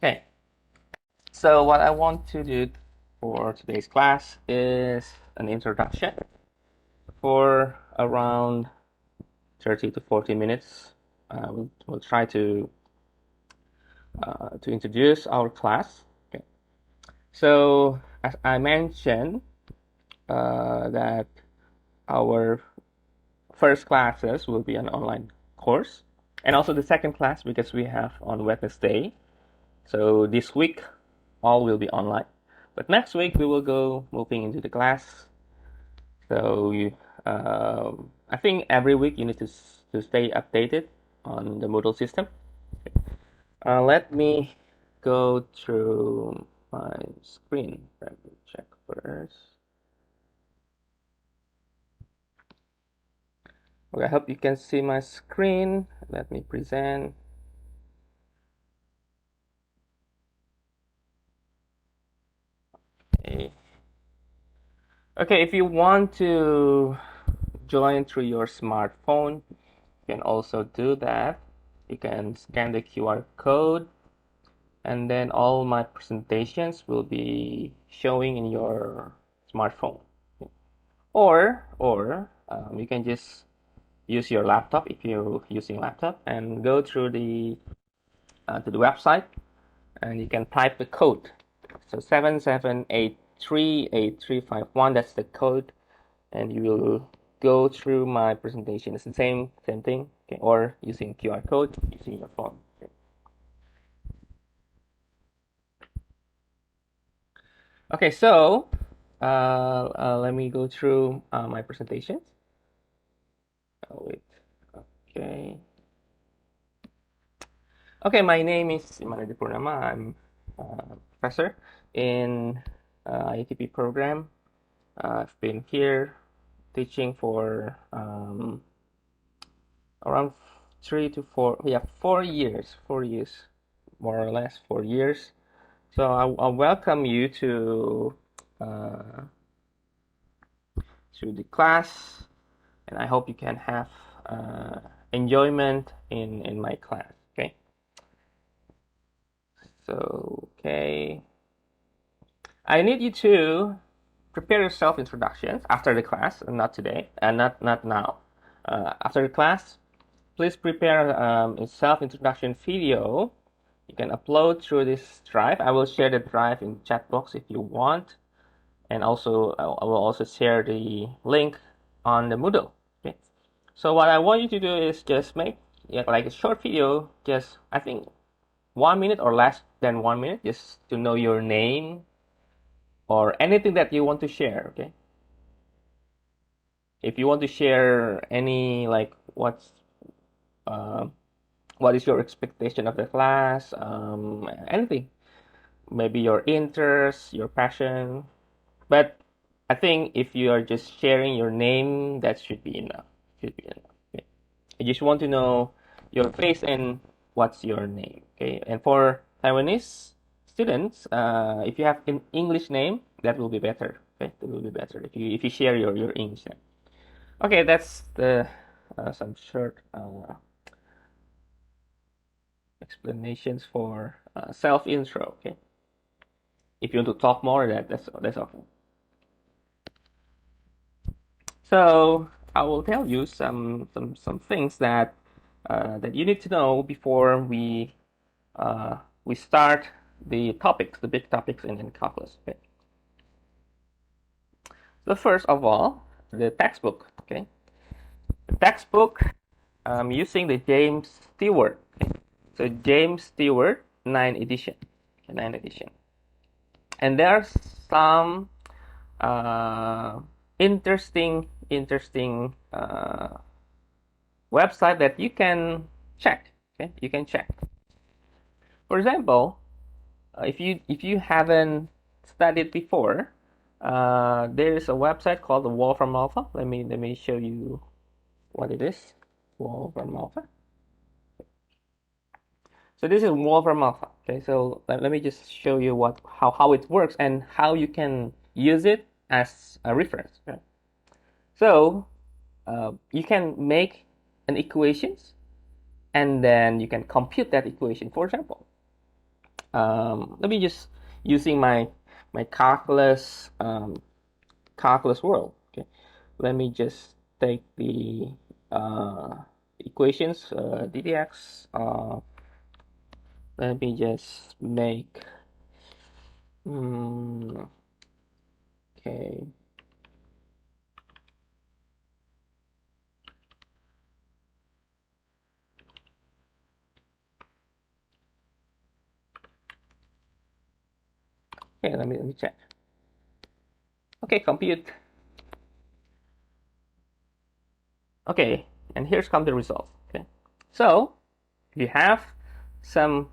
Okay, so what I want to do for today's class is an introduction for around 30 to 40 minutes. We'll try to introduce our class. Okay. So as I mentioned, that our first classes will be an online course, and also the second class because we have on Wednesday. So this week, all will be online. But next week we will go moving into the class. So I think every week you need to stay updated on the Moodle system. Let me go through my screen. Let me check first. Okay, I hope you can see my screen. Let me present. Okay. Okay, if you want to join through your smartphone, you can also do that. You can scan the QR code, and then all my presentations will be showing in your smartphone. Or you can just use your laptop if you're using laptop and go through the to the website, and you can type the code. So 77838351, that's the code, and you will go through my presentation. It's the same thing, okay? Or using QR code using your phone. Okay, so let me go through my presentations. Oh, wait. Okay. Okay, my name is Imanadi Purnama. I'm a professor in ITP program. I've been here teaching for around 4 years, 4 years, more or less 4 years. So I welcome you uh, to the class, and I hope you can have enjoyment in my class. Okay. So okay, I need you to prepare yourself introductions after the class, and not today, and not now. After the class, please prepare a self-introduction video. You can upload through this drive. I will share the drive in chat box if you want, and also I will also share the link on the Moodle. Okay. So what I want you to do is just make like a short video, just I think 1 minute or less than 1 minute, just to know your name or anything that you want to share. Okay. If you want to share any like uh, what is your expectation of the class, anything, maybe your interest, your passion. But I think if you are just sharing your name, that should be enough. Should be enough. Okay? I just want to know your face and what's your name. Okay, and for Taiwanese students, if you have an English name, that will be better. Okay, that will be better if you share your English name. Okay, that's the some short explanations for self intro. Okay, if you want to talk more, that's okay. So I will tell you some things that you need to know before we start the topics, the big topics in calculus. Okay. So first of all, the textbook. Okay, the textbook. I'm using the James Stewart. Okay? So James Stewart 9 edition, okay, 9 edition, and there's some uh, interesting website that you can check. Okay, you can check. For example, if you haven't studied before, there is a website called the Wolfram Alpha. Let me show you what it is. Wolfram Alpha. So this is Wolfram Alpha. Okay, so let me just show you how it works and how you can use it as a reference. Okay? So you can make an equations, and then you can compute that equation. For example, let me just using my calculus world. Okay, let me just take the equations ddx. Let me just make okay. Okay, let me check. Okay, compute. Okay, and here's come the result. Okay, so you have some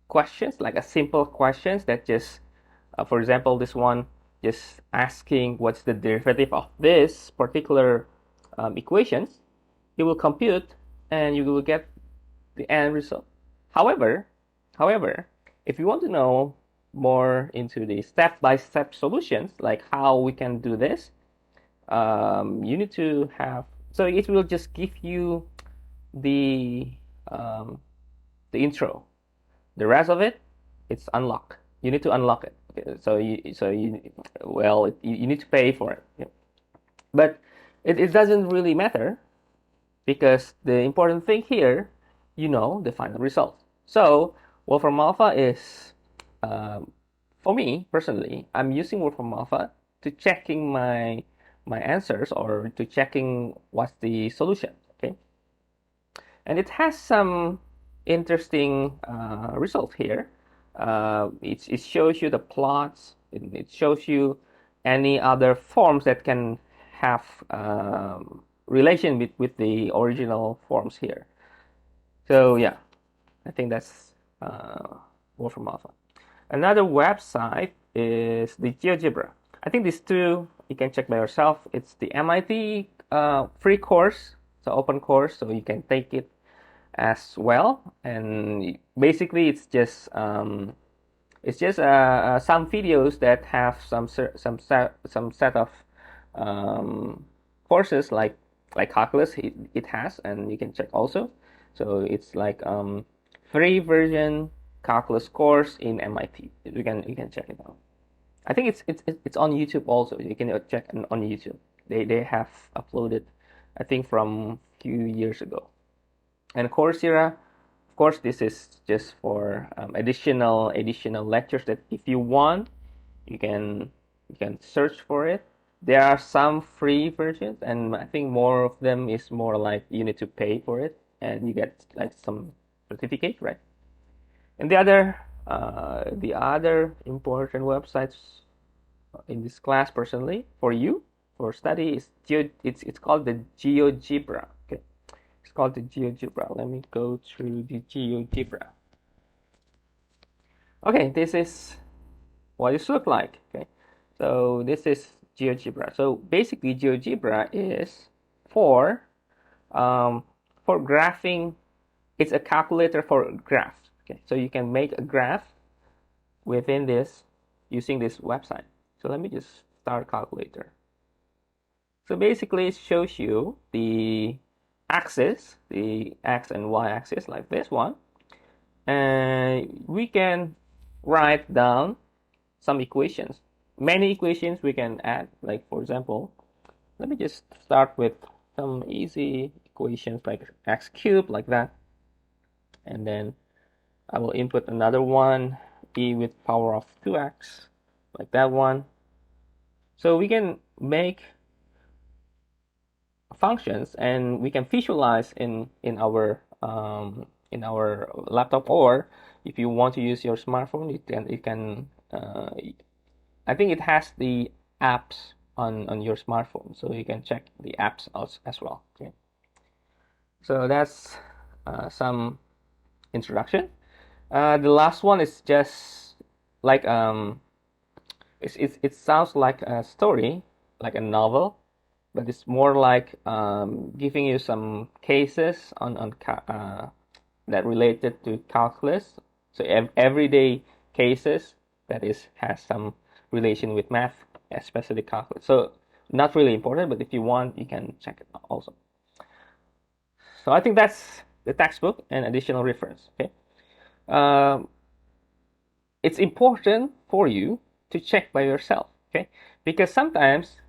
questions, like a simple questions that just, for example, this one just asking what's the derivative of this particular equations. You will compute and you will get the end result. However, however, if you want to know more into the step-by-step solutions, like how we can do this, you need to have. So it will just give you the um, the intro. The rest of it, it's unlocked. You need to unlock it. Okay, you need to pay for it. Yeah. But it doesn't really matter because the important thing here, the final result. So Wolfram Alpha is, for me personally, I'm using Wolfram Alpha to checking my answers or to checking what's the solution. Okay, and it has some interesting results here. It shows you the plots. It shows you any other forms that can have relation with the original forms here. So yeah, I think that's Wolfram Alpha. Another website is the Geogebra. I think these two you can check by yourself. It's the MIT free course, it's an open course, so you can take it as well. And basically, it's just some videos that have some set of courses like calculus. It has, and you can check also. So it's like free version calculus course in MIT. You can check it out. I think it's on YouTube also. You can check on YouTube. They have uploaded, I think from few years ago. And Coursera, of course, this is just for additional lectures that if you want, you can search for it. There are some free versions, and I think more of them is more like you need to pay for it, and you get like some certificate, right? And the other important websites in this class, personally, for you for study is it's called the Geogebra. Okay, it's called the Geogebra. Let me go through the Geogebra. Okay, this is what it looks like. Okay, so this is Geogebra. So basically, Geogebra is for um, for graphing. It's a calculator for graphs. Okay, so you can make a graph within this using this website. So let me just start calculator. So basically, it shows you the axis, the x and y axis, like this one, and we can write down some equations. Many equations we can add, like for example, let me just start with some easy equations like x cubed, like that, and then I will input another one, e with power of 2x, like that one. So we can make functions and we can visualize in our laptop, or if you want to use your smartphone, it can I think it has the apps on your smartphone, so you can check the apps as well. Okay, so that's some introduction. The last one is just like it sounds like a story, like a novel, but it's more like giving you some cases on that related to calculus. So everyday cases that has some relation with math, especially calculus. So not really important, but if you want, you can check it out also. So I think that's the textbook and additional reference. Okay. Um, it's important for you to check by yourself, okay? Because sometimes,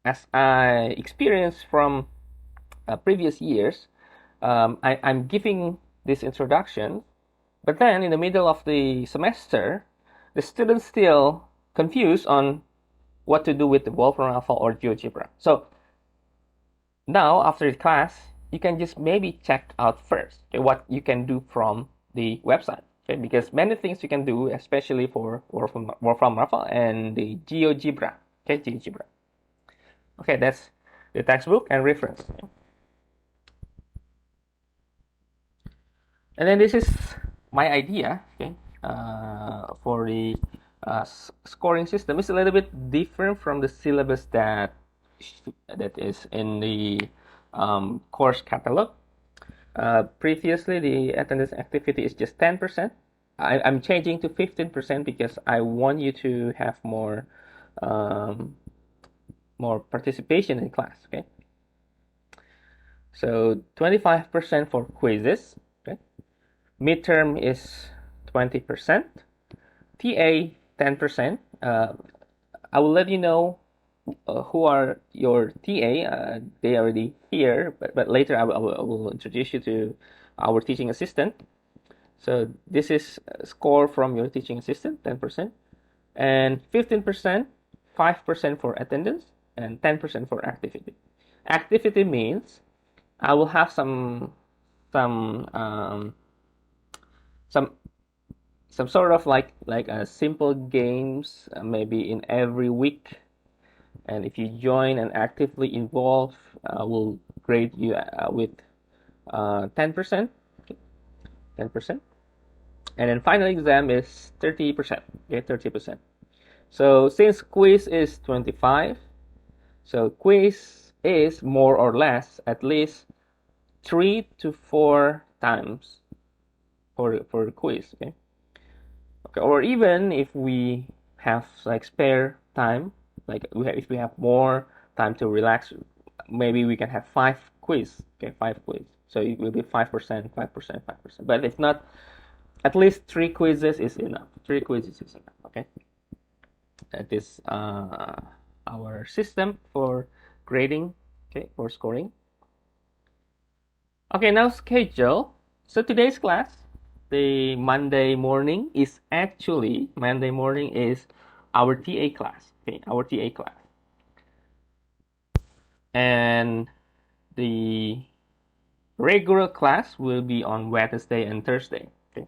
as I experienced from previous years, I'm giving this introduction, but then in the middle of the semester, the students still confused on what to do with the Wolfram Alpha or Geogebra. So now after the class, you can just maybe check out first, okay, what you can do from the website. Okay, because many things you can do, especially for Wolfram Alpha and the Geogebra. Okay, Geogebra. Okay, that's the textbook and reference. And then this is my idea, okay, for the scoring system. It's a little bit different from the syllabus that is in the course catalog. Previously, the attendance activity is just 10%. I'm changing to 15% because I want you to have more participation in class. Okay. So 25% for quizzes. Okay. Midterm is 20%. TA 10%. I will let you know who are your TA. They are already here, but later I will introduce you to our teaching assistant. So this is a score from your teaching assistant, 10%, and 15%, 5% for attendance, and 10% for activity. Activity means I will have some um, some some sort of like a simple games, maybe in every week. And if you join and actively involve, we'll grade you with 10%, 10%. And then final exam is 30%, okay, 30%. So since quiz is 25, so quiz is more or less at least 3 to 4 times for the quiz, okay? Okay, or even if we have like spare time, like if we have more time to relax, maybe we can have 5 quiz, okay, 5 quiz. So it will be 5%, 5%, 5%. But if not, at least 3 quizzes is enough. 3 quizzes is enough, okay? That is our system for grading, okay, for scoring. Okay, now schedule. So today's class, the Monday morning is our TA class, okay, our TA class. And the regular class will be on Wednesday and Thursday, okay?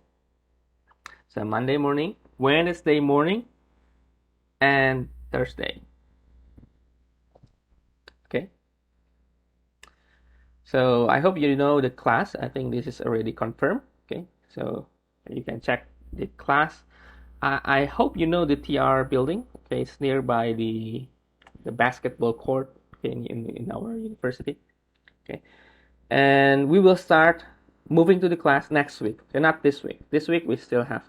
So Monday morning, Wednesday morning, and Thursday. Okay. So I hope you know the class. I think this is already confirmed. Okay. So you can check the class. I hope you know the TR building. Okay, it's nearby the basketball court, okay, in our university. Okay. And we will start moving to the class next week. Okay, not this week. This week we still have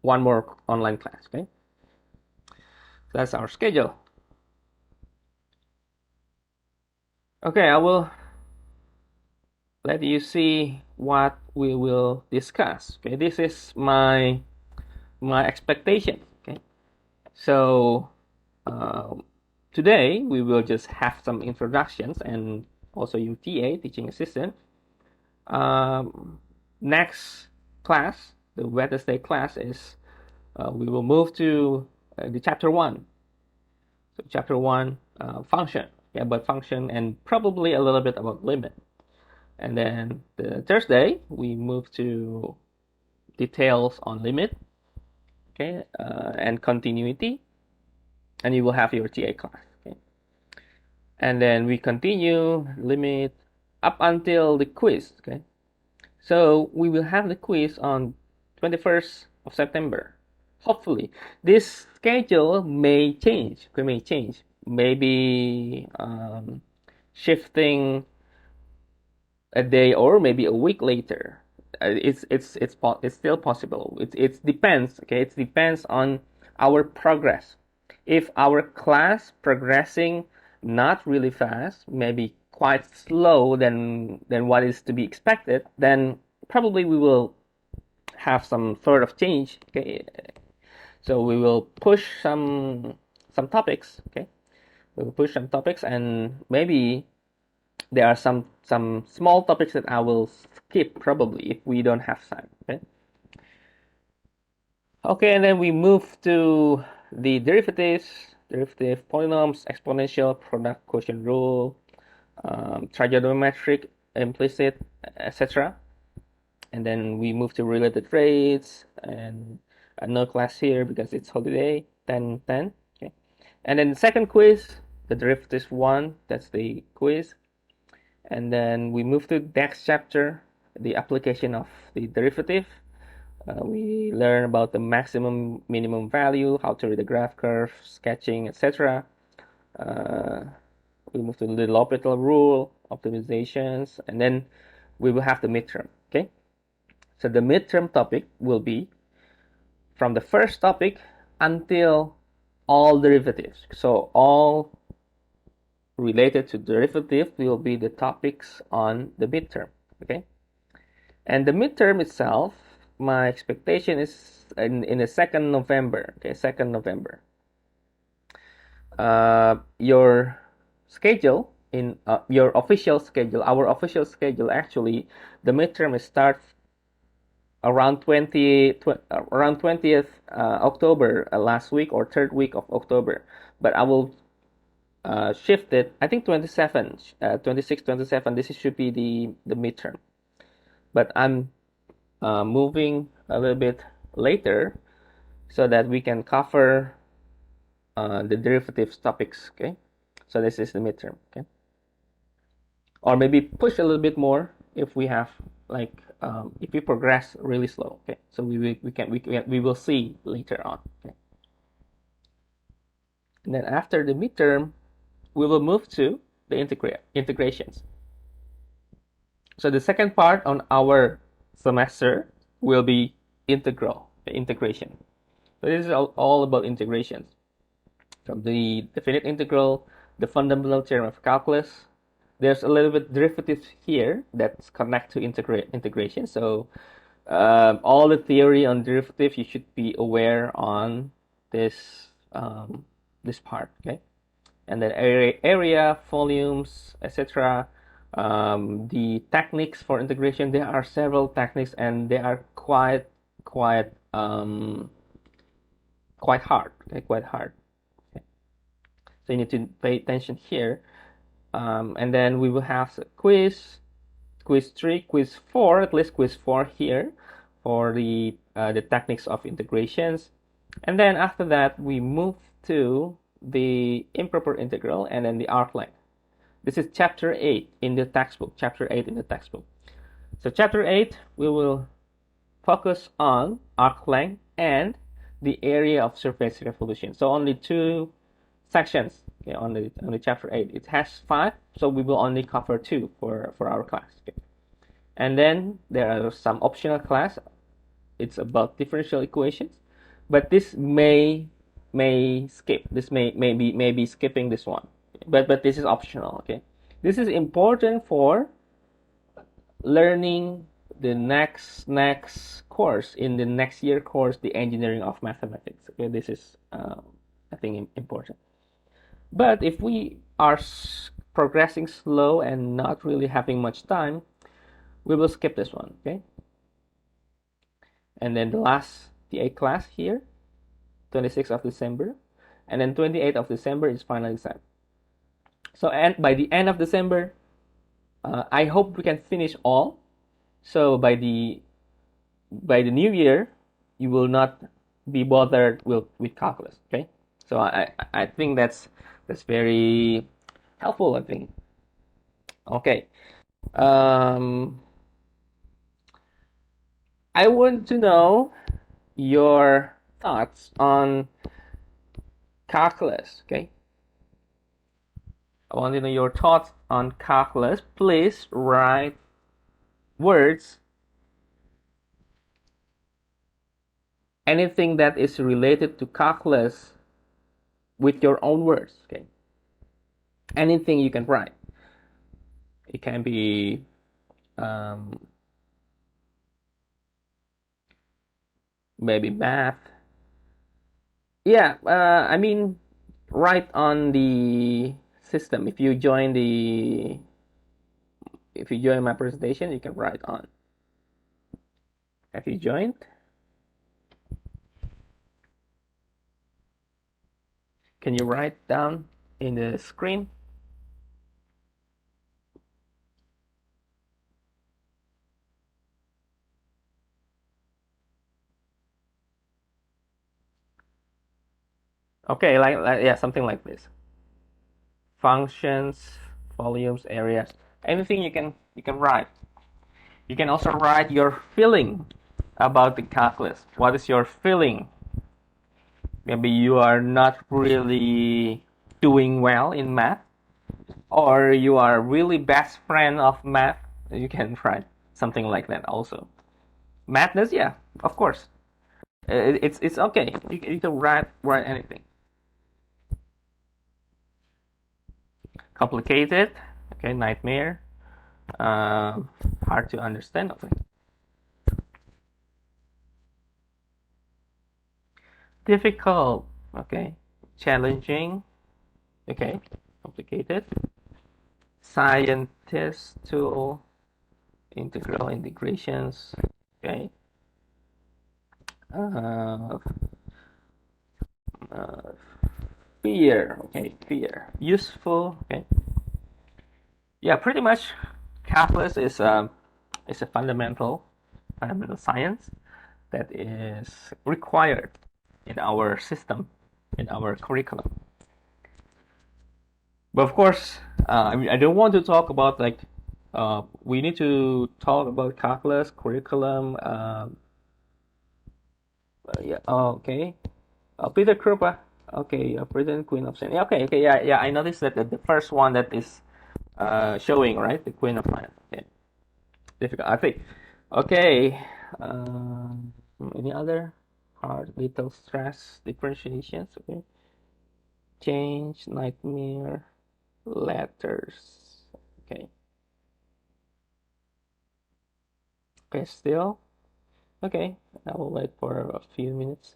one more online class. Okay. So that's our schedule. Okay, I will let you see what we will discuss. Okay, this is my expectation. Okay, so today we will just have some introductions and also UTA teaching assistant. Next class, the Wednesday class is we will move to the chapter 1. So chapter 1 function, yeah, but function and probably a little bit about limit. And then the Thursday, we move to details on limit, okay, and continuity, and you will have your TA class, okay. And then we continue limit up until the quiz, okay. So we will have the quiz on 21st of September. Hopefully, this schedule may change. It may change. Maybe shifting a day or maybe a week later. It's still possible. It depends. Okay, it depends on our progress. If our class progressing not really fast, maybe quite slow than what is to be expected, then probably we will have some sort of change. Okay, so we will push some topics. Okay, we will push some topics, and maybe there are some small topics that I will skip probably if we don't have time. Okay. Okay, and then we move to the derivatives, derivative polynomials, exponential, product quotient rule, trigonometric, implicit, etc. And then we move to related rates, and no class here because it's holiday, 10. Okay. And then the second quiz, the derivatives one, that's the quiz. And then we move to the next chapter, the application of the derivative. We learn about the maximum, minimum value, how to read the graph curve, sketching, etc. We move to the L'Hopital rule, optimizations, and then we will have the midterm. Okay, so the midterm topic will be from the first topic until all derivatives. So all related to derivative will be the topics on the midterm. Okay, and the midterm itself, my expectation is in the 2nd November. Okay, 2nd November. Your schedule in your official schedule, our official schedule actually, the midterm starts around 20th October, last week or third week of October, but I will shift it. I think 27, 26, 27. This should be the midterm, but I'm moving a little bit later so that we can cover the derivatives topics. Okay, so this is the midterm. Okay, or maybe push a little bit more if we have like if we progress really slow. Okay, so we will see later on. Okay, and then after the midterm, we will move to the integrations. So the second part on our semester will be integration. So this is all about integrations. From the definite integral, the fundamental theorem of calculus. There's a little bit derivatives here that's connect to integration. So all the theory on derivatives, you should be aware on this this part. Okay, and then area, volumes, etc. The techniques for integration. There are several techniques, and they are quite quite hard. Okay, quite hard. So you need to pay attention here. And then we will have quiz 3, quiz 4, at least quiz 4 here for the techniques of integrations. And then after that, we move to the improper integral and then the arc length. This is chapter 8 in the textbook. Chapter 8 in the textbook. So chapter 8, we will focus on arc length and the area of surface revolution. So only 2 sections. Okay, on the chapter 8. It has 5, so we will only cover 2 for our class. Okay. And then there are some optional class. It's about differential equations, but this may skip. This may be skipping this one, but this is optional. Okay, this is important for learning the next course in the next year course, the engineering of mathematics. Okay, this is I think important. But if we are progressing slow and not really having much time, we will skip this one. Okay. And then the 8th class here, 26th of December, and then 28th of December is final exam. So and by the end of December, I hope we can finish all. So by the new year, you will not be bothered with calculus. Okay. So I think that's very helpful. I think. Okay. I want to know your thoughts on calculus. Okay. I want to know your thoughts on calculus. Please write words, anything that is related to calculus with your own words. Okay. Anything you can write. It can be maybe math. Yeah, I mean, right on the system. If you join my presentation, you can write on. Have you joined? Can you write down in the screen? Okay, yeah, something like this. Functions, volumes, areas, anything you can write. You can also write your feeling about the calculus. What is your feeling? Maybe you are not really doing well in math, or you are really best friend of math. You can write something like that also. Madness, yeah, of course. It's okay. You can write anything. Complicated, okay, nightmare, hard to understand, okay. Difficult, okay. Challenging, okay. Complicated. Scientist tool, integral integrations, okay. Uh, uh, fear, okay. Fear, useful, okay. Yeah, pretty much. Calculus is a fundamental science that is required in our system, in our curriculum. But of course, I mean, I don't want to talk about like we need to talk about calculus curriculum. Yeah, oh, okay. Peter Krupa. Okay, President Queen of Science. Yeah, okay, okay, yeah, yeah. I noticed that the first one that is showing, right, the Queen of Science. Okay, difficult. I think. Okay. Um, any other hard, little stress, differentiations? Okay. Change, nightmare, letters. Okay. Okay, still. Okay. I will wait for a few minutes.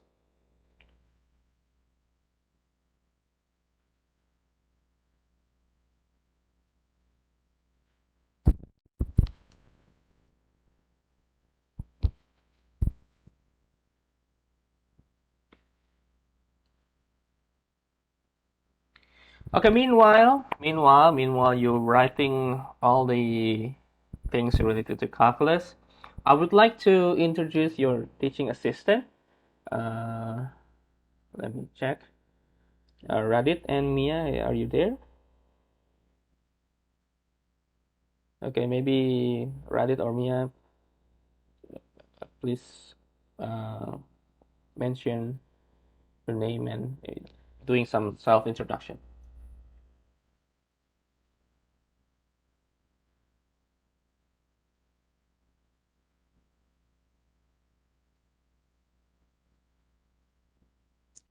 Okay, meanwhile, you're writing all the things related to calculus. I would like to introduce your teaching assistant. Uh, Let me check. Radit and Mia, are you there? Okay, maybe Radit or Mia, please uh, mention your name and doing some self introduction.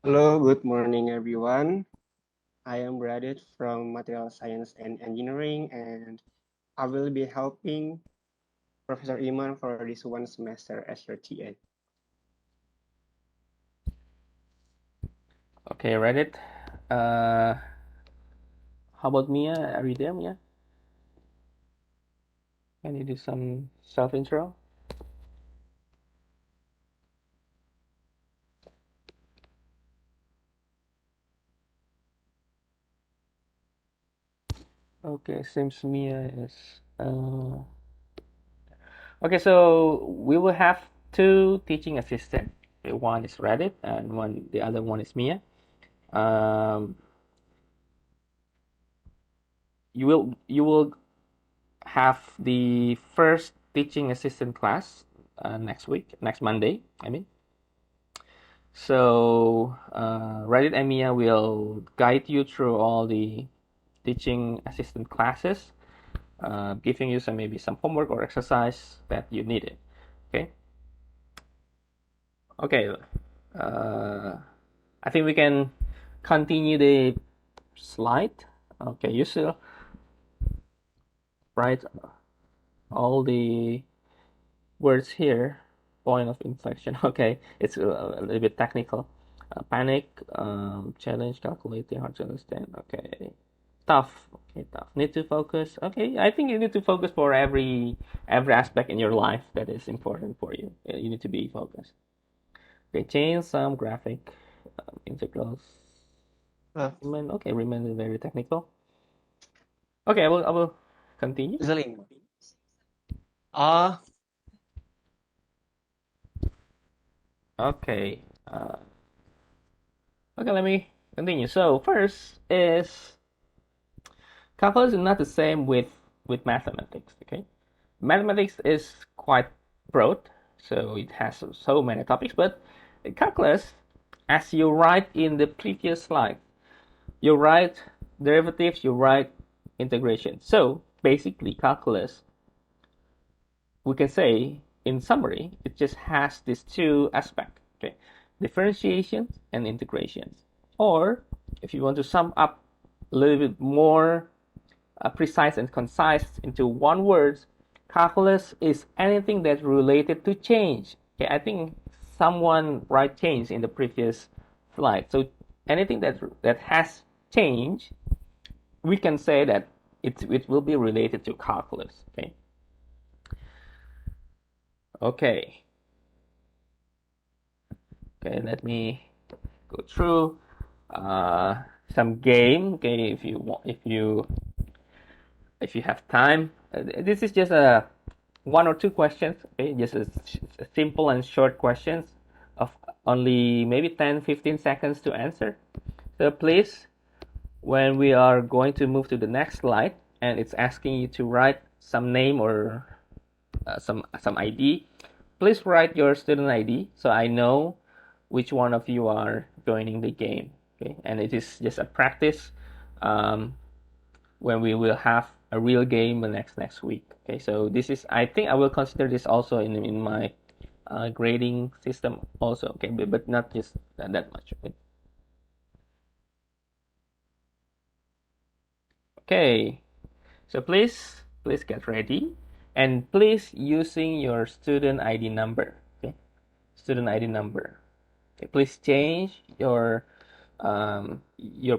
Hello, good morning, everyone. I am Radit from Material Science and Engineering, and I will be helping Professor Iman for this one semester as your TA. Okay, Radit. Uh, how about Mia? Are you there, Mia? Can you do some self intro? Okay, seems Mia is. Okay, so we will have two teaching assistants. Okay, one is Radit and the other one is Mia. Um, you will have the first teaching assistant class next week, next Monday. I mean, so Radit and Mia will guide you through all the teaching assistant classes, giving you maybe some homework or exercise that you needed. Okay. Okay. Uh, I think we can continue the slide. Okay, you still write all the words here. point of inflection. Okay, it's a little bit technical. Panic, challenge, calculating, hard to understand. Okay, tough. Okay, tough. Need to focus. Okay, I think you need to focus for every aspect in your life that is important for you. You need to be focused. Okay, change some graphic, integrals. Uh, Okay, remain is very technical. Okay, I will continue. Zalim. Uh, Okay. Okay, let me continue. So first is calculus is not the same with mathematics. Okay, mathematics is quite broad, so it has so many topics. But calculus, as you write in the previous slide, you write derivatives, you write integration. So basically, calculus, we can say in summary, it just has these two aspects. Okay, differentiations and integrations. Or if you want to sum up a little bit more precise and concise into one word, calculus is anything that's related to change. Okay, I think someone write change in the previous slide. So anything that has change, we can say that it will be related to calculus. Okay. Okay. Okay. Let me go through some game. Okay, if you have time. This is just a one or two questions. Okay, just a simple and short questions of only maybe 10-15 seconds to answer. So please, when we are going to move to the next slide, and it's asking you to write some name or some ID, please write your student ID so I know which one of you are joining the game. Okay, and it is just a practice. When we will have a real game next week. Okay, so this is, I think I will consider this also in my grading system also. Okay, but not just that much. Okay. Okay, so please get ready, and please using your student ID number. Okay, student ID number. Okay, please change your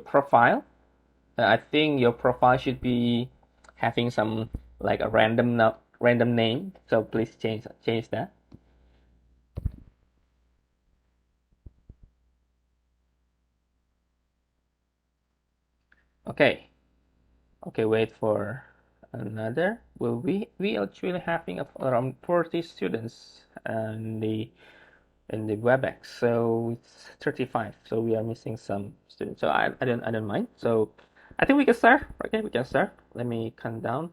profile. I think your profile should be having some like a random name. So please change that. Okay. Okay. Wait for another. Well, we actually having around 40 students in the WebEx. So it's 35. So we are missing some students. So I don't mind. So I think we can start. Okay, we can start. Let me count down.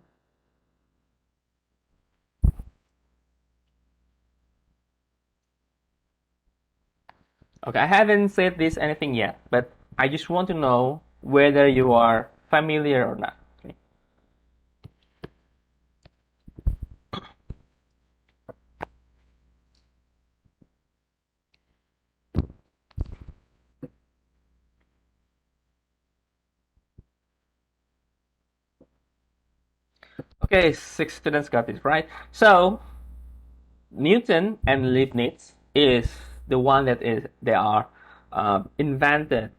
Okay, I haven't said this anything yet, but I just want to know whether you are familiar or not. Okay, okay, six students got this right. So Newton and Leibniz is the one that is they are invented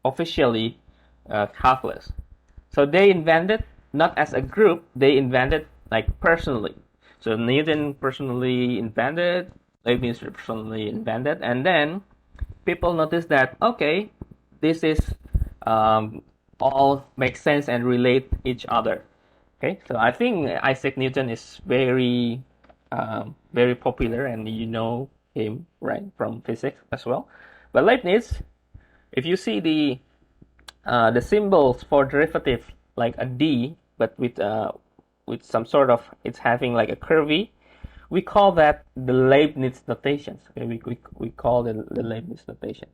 officially calculus. So they invented not as a group, they invented like personally. So Newton personally invented, Leibniz personally invented, and then people noticed that okay, this is um, all makes sense and relate each other. Okay, so I think Isaac Newton is very popular, and you know him right from physics as well. But Leibniz, if you see the symbols for derivative like a d, but with some sort of it's having like a curvy, we call that the Leibniz notations. Okay, we call the Leibniz notations.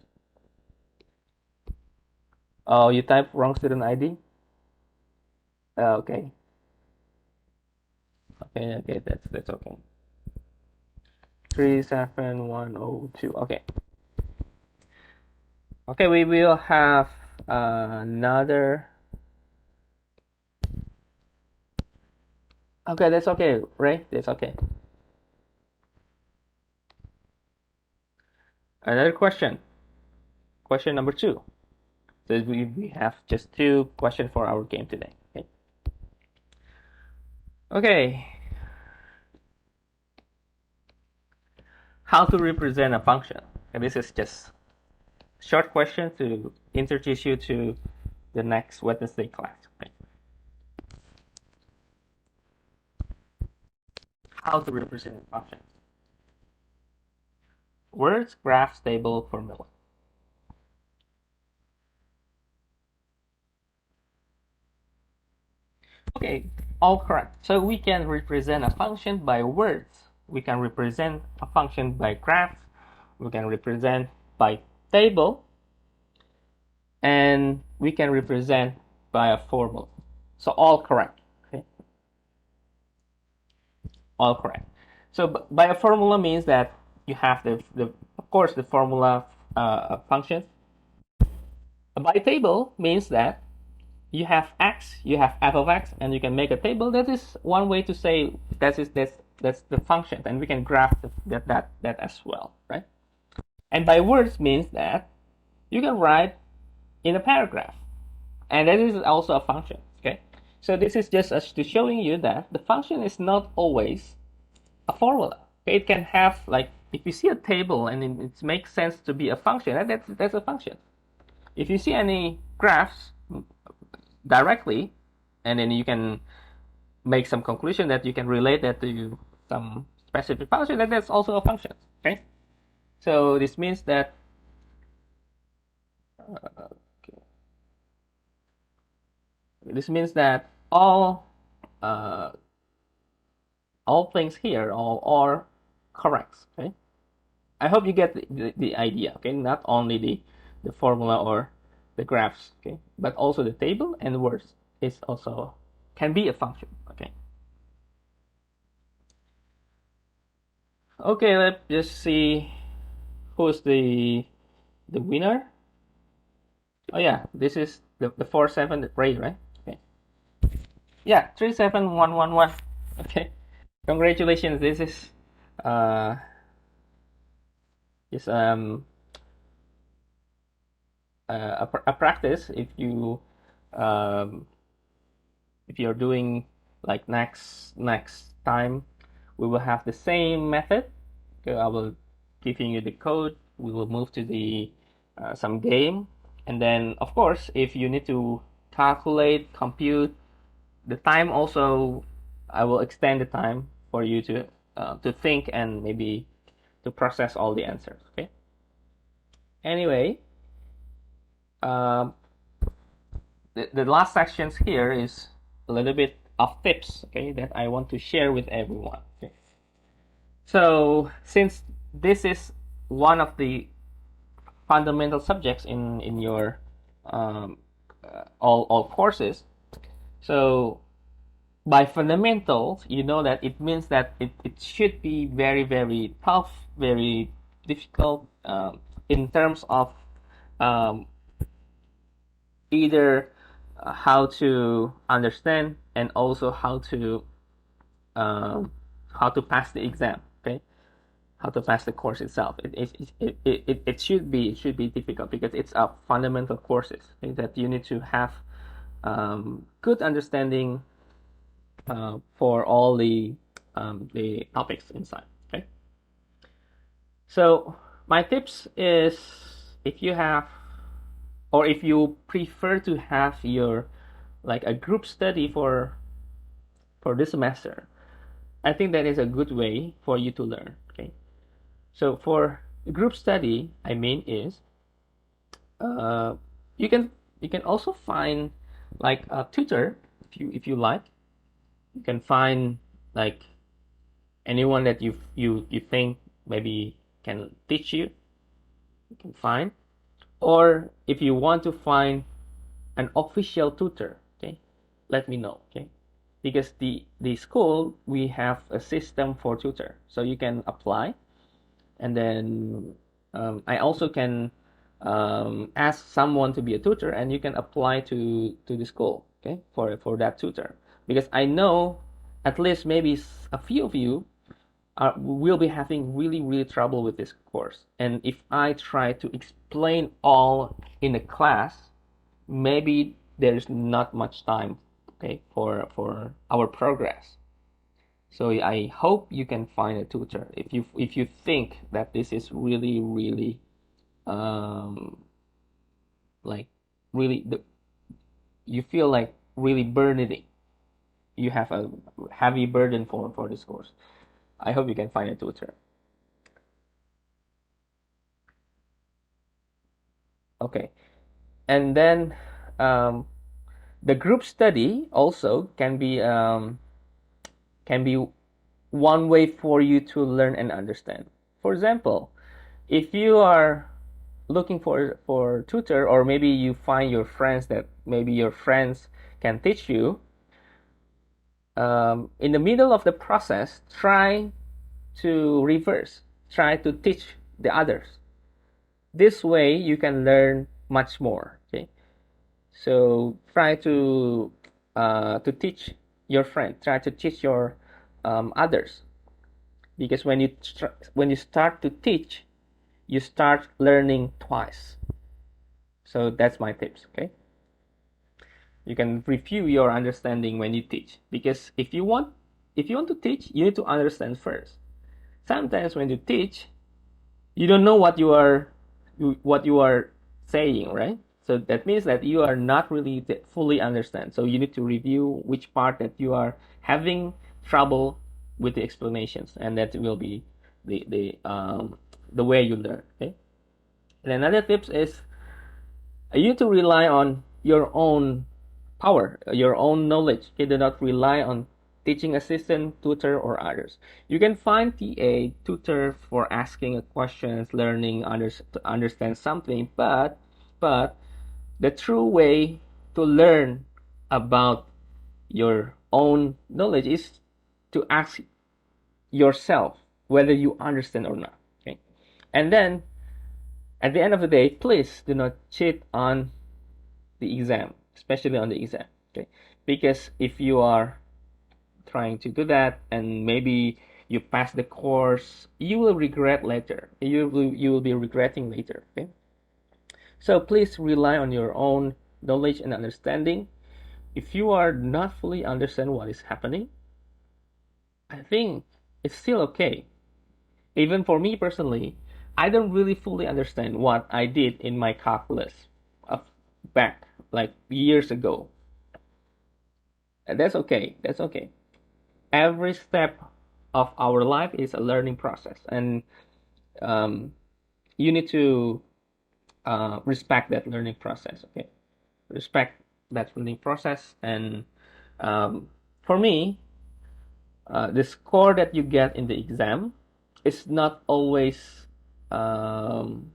Oh, you type wrong student ID? Okay. Okay, that's okay. 37102. Okay. Okay, we will have another. Okay, that's okay, Ray. That's okay. Another question. Question number 2. So we have just 2 questions for our game today. Okay. Okay. How to represent a function. And this is just a short question to introduce you to the next Wednesday class. Okay. How to represent a function. Words, graphs, table, formula. Okay, all correct. So we can represent a function by words. We can represent a function by graphs. We can represent by table. And we can represent by a formula. So all correct. Okay, all correct. So by a formula means that you have the of course the formula function. By table means that you have x, you have f of x, and you can make a table. That is one way to say that's the function, and we can graph that as well, right? And by words means that you can write in a paragraph, and that is also a function. Okay, so this is just as to showing you that the function is not always a formula. Okay, it can have like if you see a table and it makes sense to be a function, that's a function. If you see any graphs directly, and then you can make some conclusion that you can relate that to some specific function, that's also a function. Okay, so this means that okay. This means that uh, all things here all are correct. Okay, I hope you get the idea. Okay, not only the formula or the graphs. Okay, but also the table and words is also can be a function. Okay. Okay, let's just see who's the winner. Oh yeah, this is the 4-7 rate, right? Okay. Yeah, 37111. Okay. Congratulations. This is uh is a practice um if you're doing like next time we will have the same method. Okay, I will giving you the code. We will move to the some game, and then of course if you need to calculate compute the time also, I will extend the time for you to think and maybe to process all the answers. Okay, anyway, um, the last sections here is a little bit of tips, okay, that I want to share with everyone. Okay. So since this is one of the fundamental subjects in your um, all courses, so by fundamentals, you know that it means that it should be very very tough, very difficult in terms of um, either how to understand and also um, how to pass the exam. Okay, how to pass the course itself. It should be difficult because it's a fundamental courses, okay, that you need to have good understanding for all the topics inside. Okay, so my tips is if you have or if you prefer to have your like a group study for this semester, I think that is a good way for you to learn. Okay, so for group study, I mean is uh, you can you can also find like a tutor if you like. You can find like anyone that you think maybe can teach you. You can find, or if you want to find an official tutor, okay, let me know. Okay, because the school we have a system for tutor, so you can apply, and then I also can ask someone to be a tutor, and you can apply to the school, okay, for that tutor, because I know at least maybe a few of you will be having really trouble with this course. And if I try to explain all in a class, maybe there's not much time, okay, for our progress. So I hope you can find a tutor if you think that this is really um, like really you feel like really burdening. You have a heavy burden for this course. I hope you can find a tutor. Okay, and then um, the group study also can be one way for you to learn and understand. For example, if you are looking for tutor, or maybe you find your friends that maybe your friends can teach you, in the middle of the process, try to reverse, try to teach the others. This way you can learn much more. Okay, so try to teach your friend, try to teach your others, because when you start to teach, you start learning twice. So that's my tips. Okay, you can review your understanding when you teach, because if you want to teach, you need to understand first. Sometimes when you teach, you don't know what you are saying, right? So that means that you are not really fully understand. So you need to review which part that you are having trouble with the explanations, and that will be the way you learn. Okay. And another tips is you need to rely on your own power, your own knowledge. Okay, do not rely on teaching assistant, tutor, or others. You can find TA, tutor for asking questions, learning, to understand something, but the true way to learn about your own knowledge is to ask yourself whether you understand or not. Okay, and then at the end of the day, please do not cheat on the exam, especially on the exam. Okay, because if you are trying to do that and maybe you pass the course, you will regret later. You will be regretting later. Okay, so please rely on your own knowledge and understanding. If you are not fully understand what is happening, I think it's still okay. Even for me personally, I don't really fully understand what I did in my calculus of back like years ago. And that's okay. That's okay. Every step of our life is a learning process, and um, you need to respect that learning process. Okay, respect that learning process, and um, for me, the score that you get in the exam is not always um,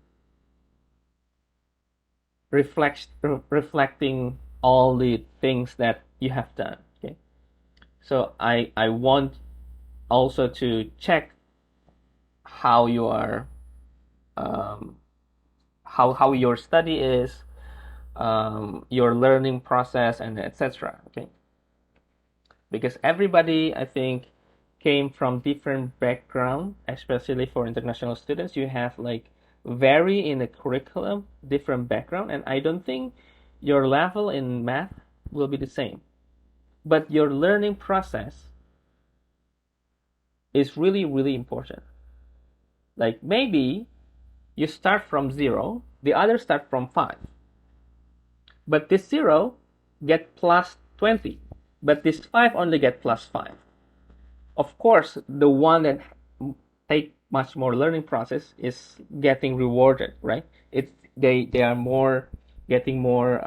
reflecting all the things that you have done. Okay, so I want also to check how you are um, how your study is, your learning process, and etc. Okay, because everybody I think came from different background, especially for international students. You have like vary in the curriculum, different background, and I don't think your level in math will be the same. But your learning process is really important. Like maybe you start from 0, the others start from 5. But this 0 get plus 20, but this 5 only get plus 5. Of course, the one that take much more learning process is getting rewarded, right? They are more getting more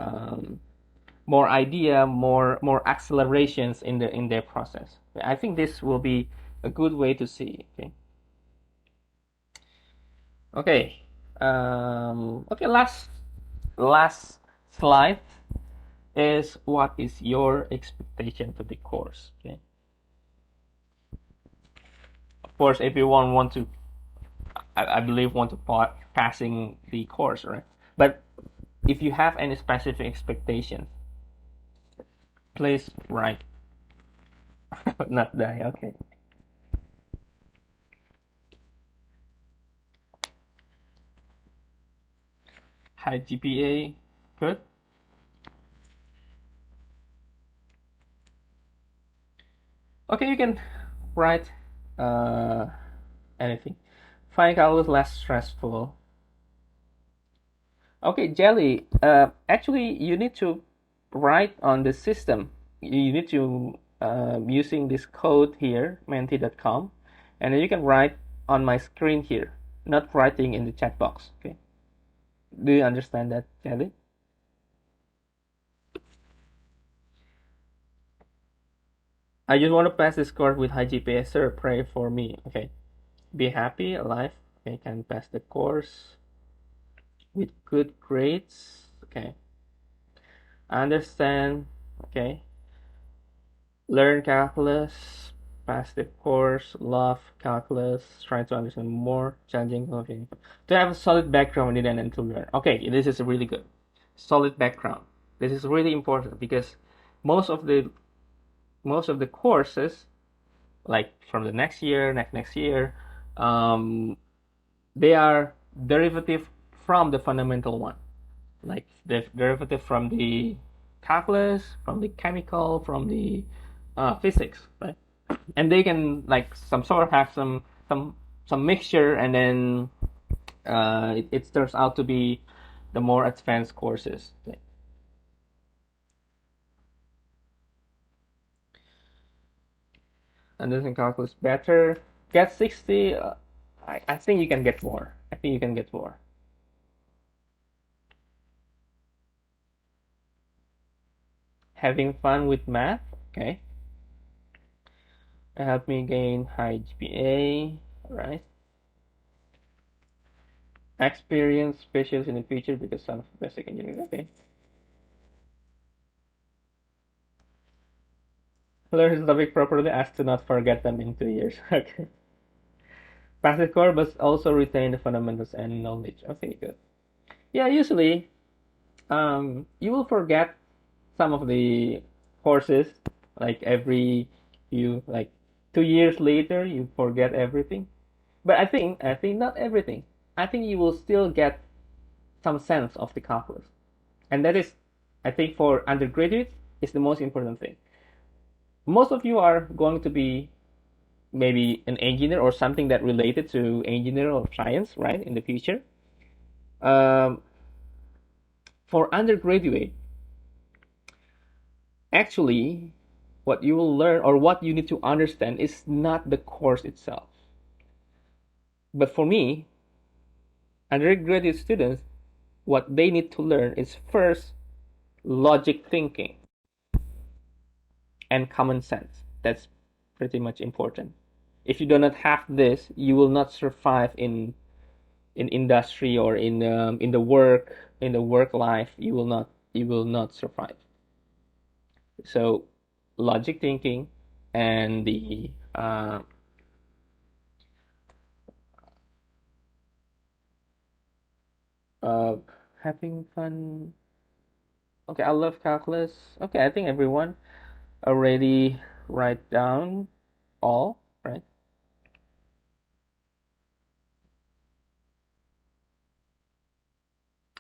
idea, more accelerations in their process. I think this will be a good way to see. Okay. Okay. Okay. Last slide is what is your expectation to the course. Okay. Of course, everyone want to, I believe, want to passing the course, right? But if you have any specific expectations, please write. Not die. Okay. high GPA. Good. Okay, you can write uh, anything. Find calculus less stressful. Okay, Jelly. Actually, you need to write on the system. You need to using this code here, menti.com, and then you can write on my screen here, not writing in the chat box. Okay. Do you understand that, Jelly? I just want to pass this course with high GPA, sir. Pray for me. Okay. Be happy, alive. Okay, can pass the course with good grades. Okay. Understand. Okay. Learn calculus, pass the course, love calculus, try to understand more, challenging. Okay. To have a solid background in it and to learn. Okay, this is really good. Solid background. This is really important because most of the most of the courses, like from the next year, um, they are derivative from the fundamental one, like the derivative from the calculus, from the chemical, from the physics, right? And they can like some sort of have some mixture, and then it turns out to be the more advanced courses. Understanding calculus better. Get 60. I think you can get more. I think you can get more. Having fun with math. Okay. Help me gain high GPA. Right. Experience specials in the future because of basic engineering. Okay. Learn the topic properly as to not forget them in 2 years. Okay. Pass the core, but also retain the fundamentals and knowledge. Okay, good. Yeah, usually, you will forget some of the courses, like every few, like 2 years later, you forget everything. But I think not everything. I think you will still get some sense of the calculus, and that is, I think, for undergraduates, is the most important thing. Most of you are going to be maybe an engineer or something that related to engineer or science, right, in the future. Um, for undergraduate, actually, what you will learn or what you need to understand is not the course itself. But for me, undergraduate students, what they need to learn is first logic thinking and common sense. That's pretty much important. If you do not have this, you will not survive in industry or in the work life. You will not survive. So logic thinking and the uh, having fun. Okay, I love calculus. Okay, I think everyone already write down all, right?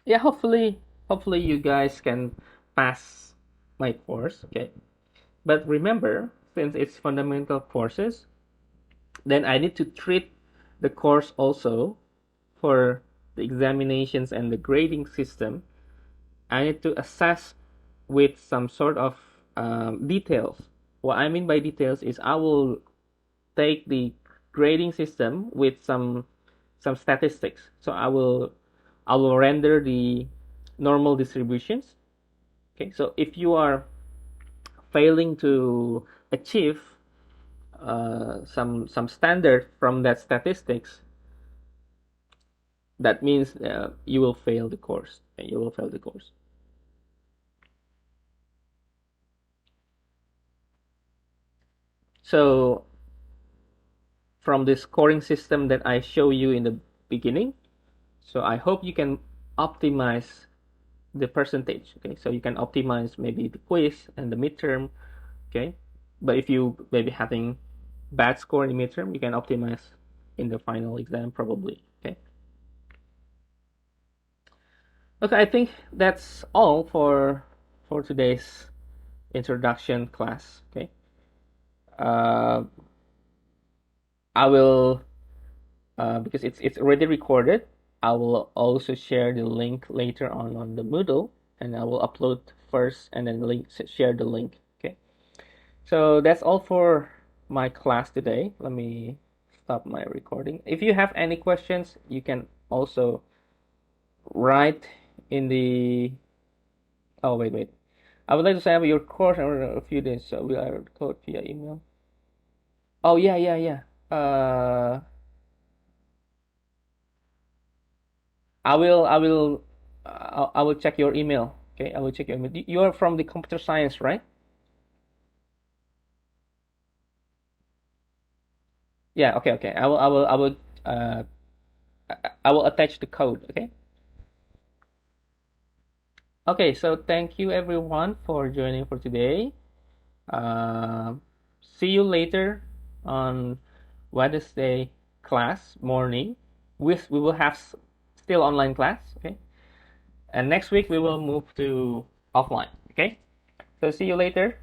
Yeah, hopefully you guys can pass my course, okay? But remember, since it's fundamental courses, then I need to treat the course also for the examinations and the grading system. I need to assess with some sort of details. What I mean by details is I will take the grading system with some statistics. So I will render the normal distributions. Okay, so if you are failing to achieve some standard from that statistics, that means you will fail the course. You will fail the course. So from the scoring system that I show you in the beginning, so I hope you can optimize the percentage. Okay, so you can optimize maybe the quiz and the midterm. Okay, but if you maybe having bad score in the midterm, you can optimize in the final exam probably. Okay. Okay, I think that's all for today's introduction class. Okay, uh, I will because it's already recorded. I will also share the link later on the Moodle, and I will upload first and then share the link. Okay, so that's all for my class today. Let me stop my recording. If you have any questions, you can also write in the. Oh, wait. I would like to sign up your course in a few days, so we are code via email. Oh, yeah. Uh, I will check your email. Okay, I will check your email. You are from the computer science, right? Yeah. Okay. Uh, I will attach the code. Okay. Okay. So thank you everyone for joining for today. Uh, See you later on Wednesday class morning. We will have still online class. Okay. And next week we will move to offline. Okay. So see you later.